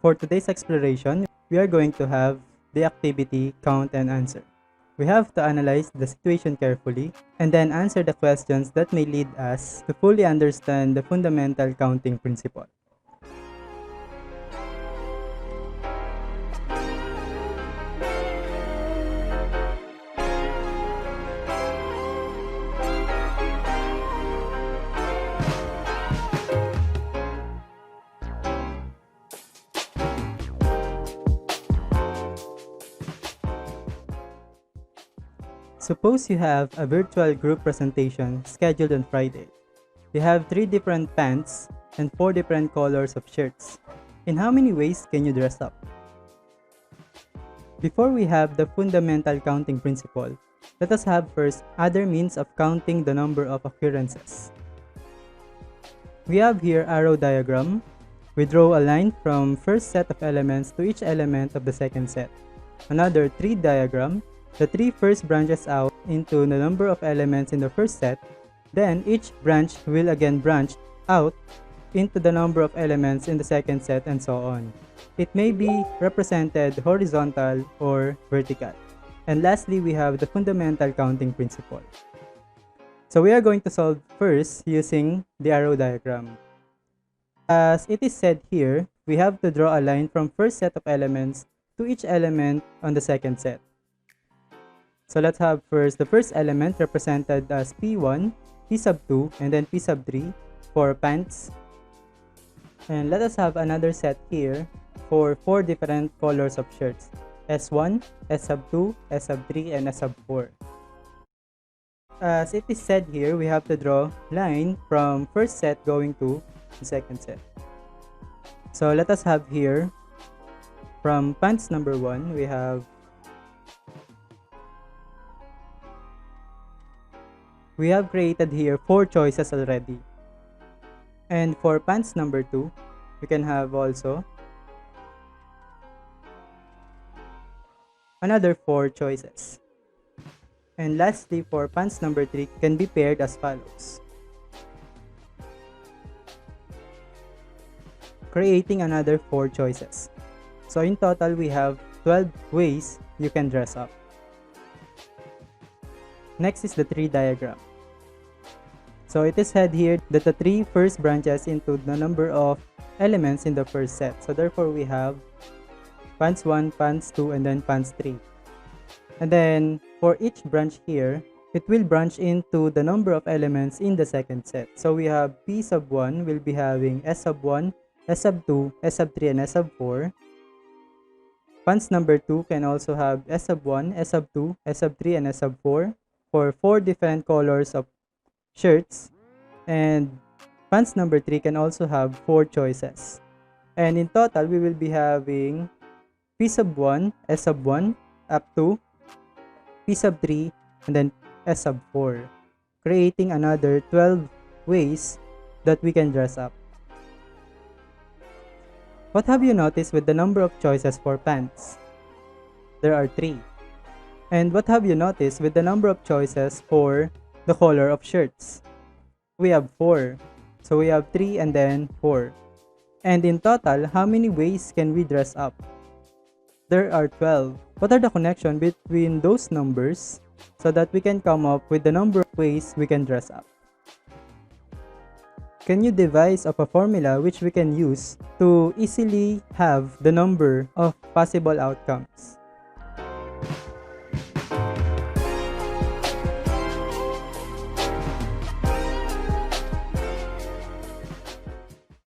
For today's exploration, we are going to have the activity count and answer. We have to analyze the situation carefully and then answer the questions that may lead us to fully understand the fundamental counting principle. Suppose you have a virtual group presentation scheduled on Friday. You have 3 different pants and 4 different colors of shirts. In how many ways can you dress up? Before we have the fundamental counting principle, let us have first other means of counting the number of occurrences. We have here arrow diagram. We draw a line from first set of elements to each element of the second set. Another tree diagram. The tree first branches out into the number of elements in the first set, then each branch will again branch out into the number of elements in the second set, and so on. It may be represented horizontal or vertical. And lastly, we have the fundamental counting principle. So we are going to solve first using the arrow diagram. As it is said here, we have to draw a line from first set of elements to each element on the second set. So let's have first the first element represented as P1, P sub 2, and then P sub 3 for pants. And let us have another set here for 4 different colors of shirts. S1, S sub 2, S sub 3, and S sub 4. As it is said here, we have to draw line from first set going to the second set. So let us have here from pants number 1, we have created here 4 choices already. And for pants number 2, we can have also another 4 choices. And lastly, for pants number 3 can be paired as follows, creating another 4 choices. So in total, we have 12 ways you can dress up. Next is the tree diagram. So it is said here that the tree first branches into the number of elements in the first set. So therefore we have pants 1, pants 2, and then pants 3. And then for each branch here, it will branch into the number of elements in the second set. So we have P sub 1 will be having S sub 1, S sub 2, S sub 3, and S sub 4. Pants number 2 can also have S sub 1, S sub 2, S sub 3, and S sub 4 for 4 different colors of shirts. And pants number 3 can also have 4 choices. And in total, we will be having P sub 1, S sub 1, up to P sub 3, and then S sub 4, creating another 12 ways that we can dress up. What have you noticed with the number of choices for pants? There are 3. And what have you noticed with the number of choices for the color of shirts? We have 4. So we have 3 and then 4. And in total, how many ways can we dress up? There are 12. What are the connection between those numbers so that we can come up with the number of ways we can dress up? Can you devise of a formula which we can use to easily have the number of possible outcomes?